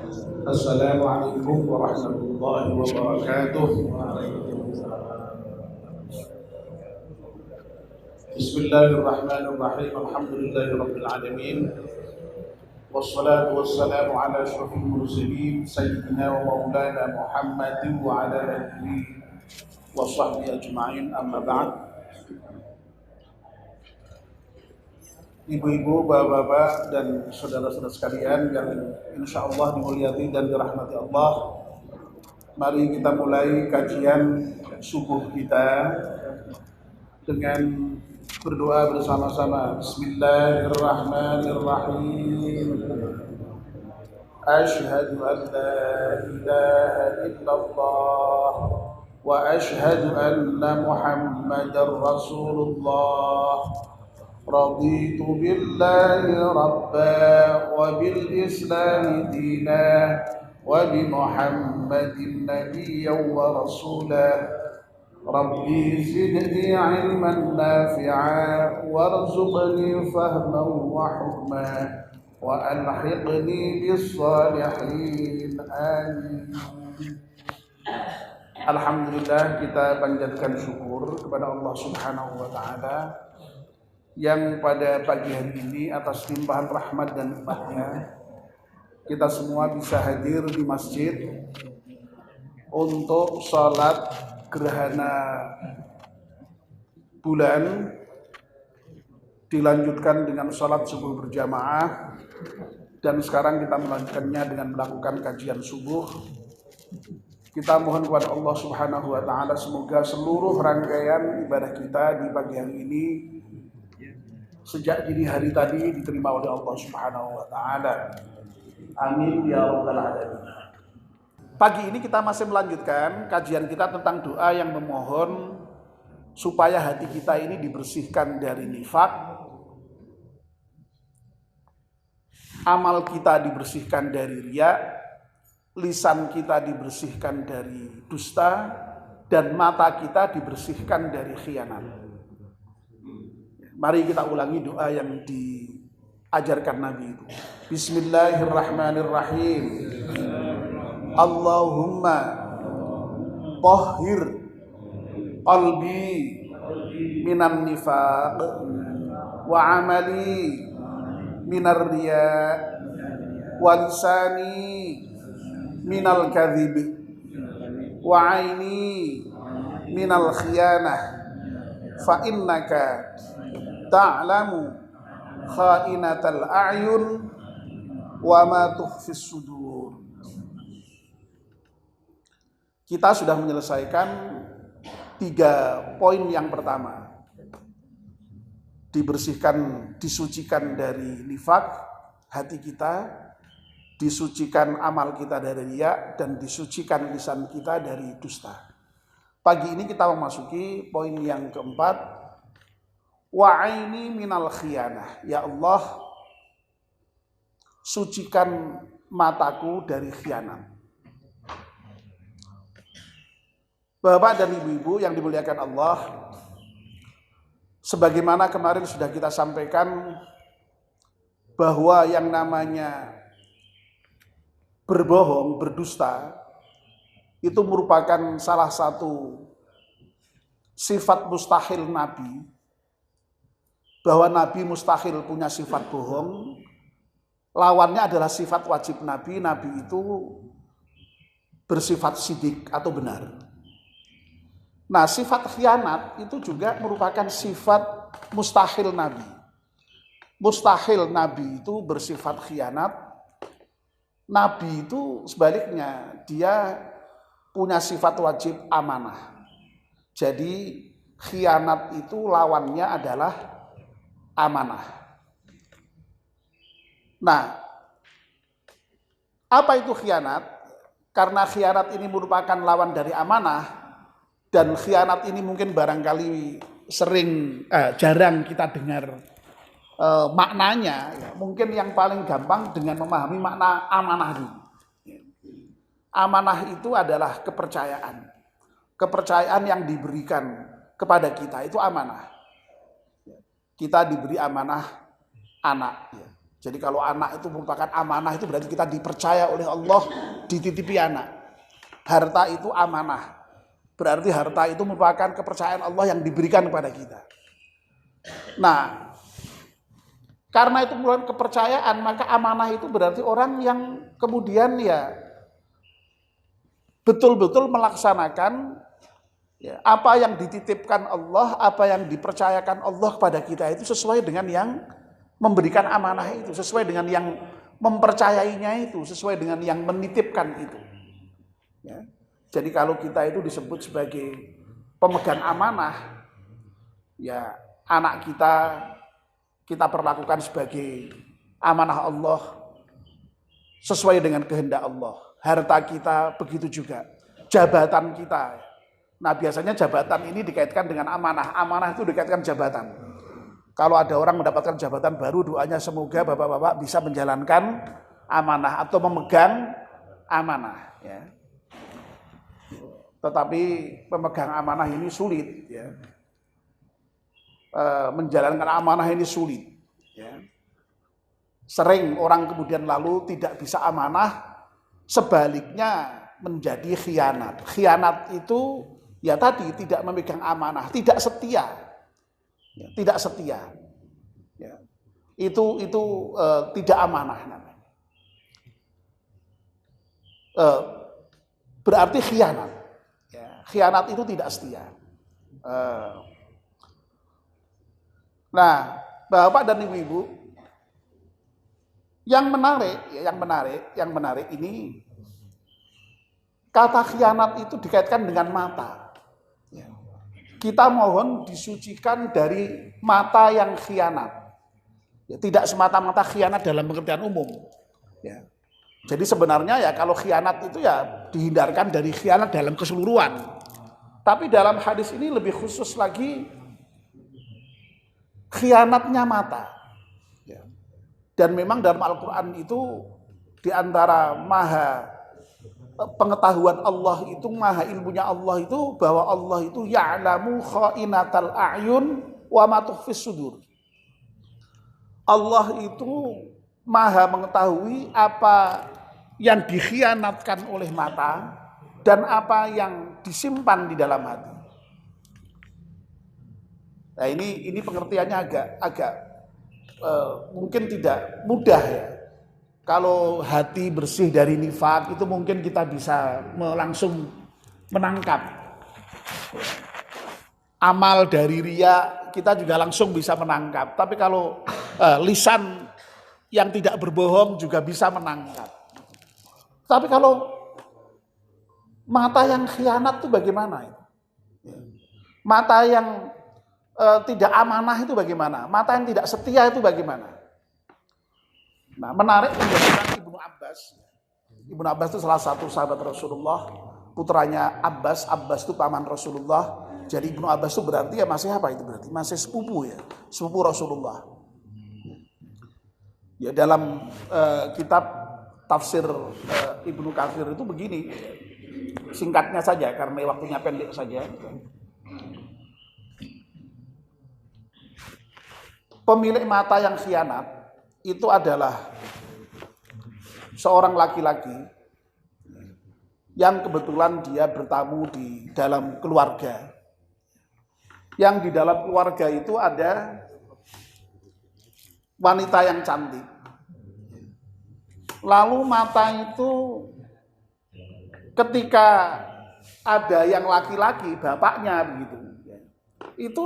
Assalamualaikum warahmatullahi wabarakatuh. Bismillahirrahmanirrahim. Alhamdulillahirabbil alamin. Wassalatu wassalamu ala asyrafil mursalin sayyidina wa maulana Muhammadin wa ala alihi wa sahbihi ajma'in. Amma ba'd. Ibu-ibu, bapak-bapak, dan saudara-saudara sekalian yang insya Allah dimuliati dan dirahmati Allah, mari kita mulai kajian subuh kita dengan berdoa bersama-sama. Bismillahirrahmanirrahim. Asyhadu an la ilaha illallah wa asyhadu anna Muhammadar Rasulullah. Raditu billahi rabba wa bil islami dina wa bi Muhammadin nabiyyan wa rasula. Rabbi zidni ilman nafi'a warzuqni fahman wa hukma wa alhiqni bis salihin. Amin. Alhamdulillah, kita panjatkan syukur kepada Allah Subhanahu wa taala yang pada pagi hari ini atas limpahan rahmat dan nikmatnya kita semua bisa hadir di masjid untuk salat gerhana bulan, dilanjutkan dengan salat subuh berjamaah, dan sekarang kita melanjutkannya dengan melakukan kajian subuh. Kita mohon kepada Allah Subhanahu wa taala semoga seluruh rangkaian ibadah kita di pagi hari ini sejak dini hari tadi diterima oleh Allah Subhanahu wa taala. Amin ya rabbal alamin. Pagi ini kita masih melanjutkan kajian kita tentang doa yang memohon supaya hati kita ini dibersihkan dari nifak, amal kita dibersihkan dari riya, lisan kita dibersihkan dari dusta, dan mata kita dibersihkan dari khianat. Mari kita ulangi doa yang diajarkan Nabi itu. Bismillahirrahmanirrahim. Allahumma tahhir qalbi minan nifaq wa amali minar riya wa lisani minal kadhib wa aini minal khiyanah fa innaka ta'lamu kha'inatal a'yun wa ma tukhfis sudur. Kita sudah menyelesaikan 3 poin yang pertama. Dibersihkan, disucikan dari nifak hati kita, disucikan amal kita dari riya, dan disucikan lisan kita dari dusta. Pagi ini kita memasuki poin yang keempat. Wa'aini minal khiyanah. Ya Allah, sucikan mataku dari khianat. Bapak dan ibu-ibu yang dimuliakan Allah, sebagaimana kemarin sudah kita sampaikan bahwa yang namanya berbohong, berdusta, itu merupakan salah satu sifat mustahil Nabi. Bahwa Nabi mustahil punya sifat bohong, lawannya adalah sifat wajib Nabi. Nabi itu bersifat sidik atau benar. Nah, sifat khianat itu juga merupakan sifat mustahil Nabi. Mustahil Nabi itu bersifat khianat. Nabi itu sebaliknya, dia punya sifat wajib amanah. Jadi khianat itu lawannya adalah amanah. Nah, apa itu khianat? Karena khianat ini merupakan lawan dari amanah, dan khianat ini mungkin barangkali jarang kita dengar maknanya. Mungkin yang paling gampang dengan memahami makna amanah dulu. Amanah itu adalah kepercayaan. Kepercayaan yang diberikan kepada kita itu amanah. Kita diberi amanah anak. Jadi kalau anak itu merupakan amanah, itu berarti kita dipercaya oleh Allah, dititipi anak. Harta itu amanah. Berarti harta itu merupakan kepercayaan Allah yang diberikan kepada kita. Nah, karena itu merupakan kepercayaan, maka amanah itu berarti orang yang kemudian ya betul-betul melaksanakan ya, apa yang dititipkan Allah, apa yang dipercayakan Allah kepada kita itu sesuai dengan yang memberikan amanah itu, sesuai dengan yang mempercayainya itu, sesuai dengan yang menitipkan itu. Ya. Jadi kalau kita itu disebut sebagai pemegang amanah, ya anak kita perlakukan sebagai amanah Allah sesuai dengan kehendak Allah. Harta kita begitu juga, jabatan kita. Nah biasanya jabatan ini dikaitkan dengan amanah, amanah itu dikaitkan jabatan. Kalau ada orang mendapatkan jabatan baru, doanya semoga bapak-bapak bisa menjalankan amanah atau memegang amanah. Ya. Tetapi pemegang amanah ini sulit. Ya. Menjalankan amanah ini sulit. Ya. Sering orang kemudian lalu tidak bisa amanah, sebaliknya menjadi khianat. Khianat itu ya tadi tidak memegang amanah, tidak setia. Ya, tidak setia, ya. Itu tidak amanah namanya. Berarti khianat. Ya, khianat itu tidak setia. Nah, Bapak dan Ibu-ibu, yang menarik ini kata khianat itu dikaitkan dengan mata. Kita mohon disucikan dari mata yang khianat. Ya, tidak semata-mata khianat dalam pengertian umum. Ya. Jadi sebenarnya ya kalau khianat itu ya dihindarkan dari khianat dalam keseluruhan. Tapi dalam hadis ini lebih khusus lagi khianatnya mata. Ya. Dan memang dalam Al-Quran itu diantara pengetahuan Allah itu, maha ilmunya Allah itu, bahwa Allah itu ya'lamu kha'inatal a'yun wa ma tukhfis sudur. Allah itu maha mengetahui apa yang dikhianatkan oleh mata dan apa yang disimpan di dalam hati. Nah ini pengertiannya agak mungkin tidak mudah ya. Kalau hati bersih dari nifak itu mungkin kita bisa langsung menangkap. Amal dari riya kita juga langsung bisa menangkap. Tapi kalau lisan yang tidak berbohong juga bisa menangkap. Tapi kalau mata yang khianat itu bagaimana? Mata yang tidak amanah itu bagaimana? Mata yang tidak setia itu bagaimana? Nah, menarik penjelasan Ibnu Abbas. Ibnu Abbas itu salah satu sahabat Rasulullah, putranya Abbas. Abbas itu paman Rasulullah. Jadi Ibnu Abbas itu berarti ya masih apa itu berarti? Masih sepupu ya, sepupu Rasulullah. Ya dalam kitab tafsir Ibnu Katsir itu begini, singkatnya saja karena waktunya pendek saja. Pemilik mata yang khianat itu adalah seorang laki-laki yang kebetulan dia bertamu di dalam keluarga. Yang di dalam keluarga itu ada wanita yang cantik. Lalu mata itu ketika ada yang laki-laki, bapaknya begitu, itu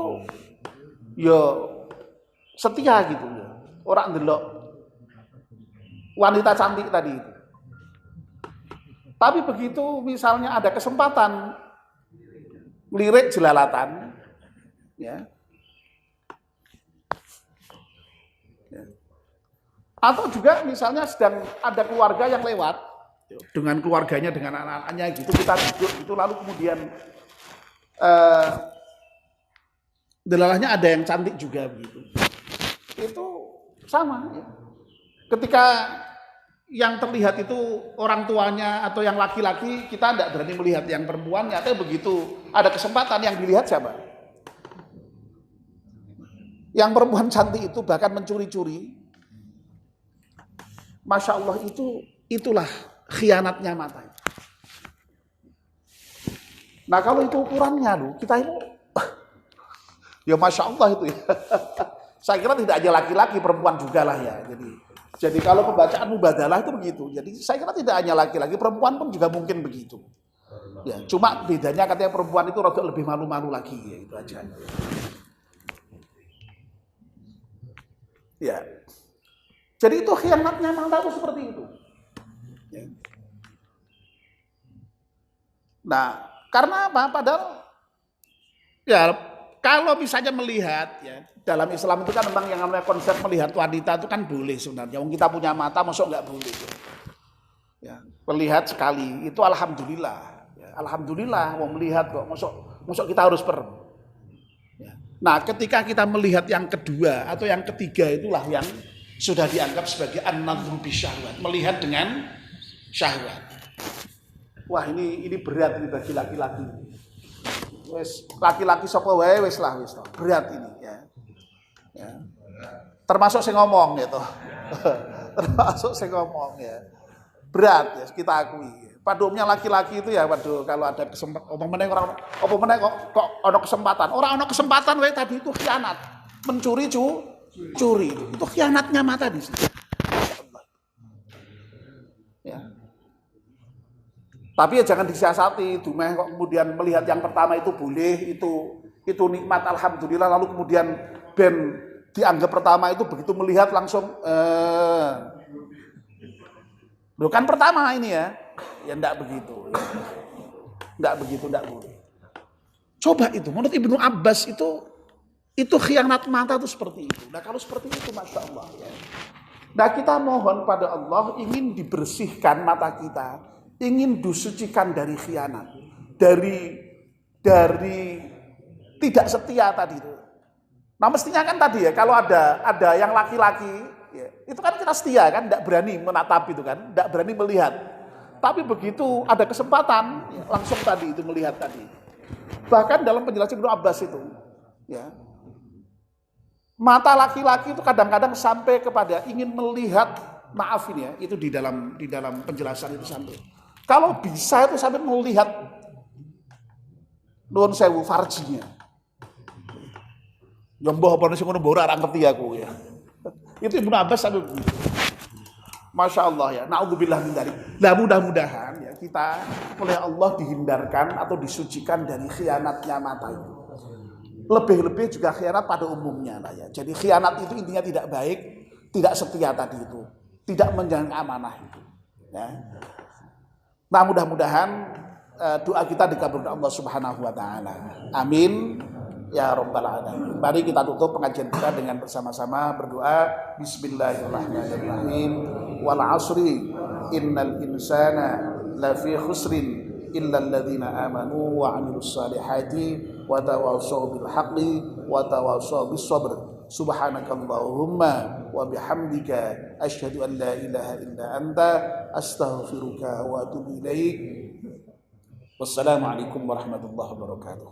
ya setia gitu ya. Orang ndelok wanita cantik tadi itu. Tapi begitu misalnya ada kesempatan lirik jelalatan, ya. Atau juga misalnya sedang ada keluarga yang lewat dengan keluarganya, dengan anak-anaknya gitu, kita duduk itu lalu kemudian delalahnya ada yang cantik juga begitu. Itu sama ya. Ketika yang terlihat itu orang tuanya atau yang laki-laki, kita tidak berani melihat yang perempuannya. Tapi begitu ada kesempatan yang dilihat siapa? Yang perempuan cantik itu bahkan mencuri-curi Masya Allah, itulah khianatnya mata. Nah kalau itu ukurannya loh, kita itu ya Masya Allah itu ya. Saya kira tidak hanya laki-laki, perempuan juga lah ya. Jadi kalau pembacaan mubadalah itu begitu. Jadi saya kira tidak hanya laki-laki, perempuan pun juga mungkin begitu. Ya, cuma bedanya katanya perempuan itu rada lebih malu-malu lagi, ya itu aja. Ya. Jadi itu khianatnya mata itu seperti itu. Ya. Nah, karena apa? Padahal ya kalau misalnya melihat ya dalam Islam itu kan memang yang namanya konsep melihat wanita itu kan boleh sebenarnya. Wong kita punya mata, masuk nggak boleh. Ya, melihat sekali itu alhamdulillah. Ya, alhamdulillah mau melihat kok, masuk kita harus ya. Nah, ketika kita melihat yang kedua atau yang ketiga itulah yang sudah dianggap sebagai an-nadhru bisyahwat, melihat dengan syahwat. Wah, ini berat ini bagi laki-laki. Wes laki-laki sapa wae wis berat ini ya. Ya. Termasuk saya ngomong gitu. Termasuk saya ngomong ya. Berat ya kita akui. Pada umumnya laki-laki itu ya waduh kalau ada kesempatan kok ada kesempatan. Orang ada kesempatan wae tadi itu khianat. Mencuri curi itu khianatnya mata di situ. Ya. Tapi ya jangan disiasati, dumeh kok kemudian melihat yang pertama itu boleh, itu nikmat alhamdulillah, lalu kemudian ben dianggap pertama itu begitu melihat langsung kan pertama ini ya enggak begitu. Enggak begitu, enggak boleh. Coba itu, menurut Ibnu Abbas itu khianat mata itu seperti itu. Nah kalau seperti itu Masya Allah ya. Nah kita mohon pada Allah ingin dibersihkan mata kita, ingin disucikan dari khianat, dari tidak setia tadi itu. Nah mestinya kan tadi ya kalau ada yang laki-laki ya, itu kan kita setia kan, tidak berani menatap itu kan, tidak berani melihat. Tapi begitu ada kesempatan ya, langsung tadi itu melihat tadi. Bahkan dalam penjelasan Ibnu Abbas itu ya, mata laki-laki itu kadang-kadang sampai kepada ingin melihat, maaf ini ya, itu di dalam penjelasan itu sampai. Kalau bisa itu sampai melihat nuwun sewu farjinya. Ya mbah apa sing ngono mbah ora ngerti aku ya. Itu Ibnu Abbas sampai begitu. Masya Allah ya, na'udzubillah min dzalik. Nah mudah-mudahan ya kita oleh Allah dihindarkan atau disucikan dari khianatnya mata itu. Lebih-lebih juga khianat pada umumnya lah ya. Jadi khianat itu intinya tidak baik, tidak setia tadi itu, tidak menjalankan amanah itu. Ya. Nah mudah-mudahan doa kita dikabulkan Allah Subhanahu Wa Taala. Amin. Ya Rabbal Alamin. Mari kita tutup pengajian kita dengan bersama-sama berdoa. Bismillahirrahmanirrahim. Wal asri innal insana lafi khusrin illa alladhina amanu wa amilus salihati wa tawassaw bil haqqi wa tawassaw bis sabr. Subhanakallahumma wa bihamdika asyhadu an la ilaha illa anta astaghfiruka wa atubu ilaik. Wassalamualaikum warahmatullahi wabarakatuh.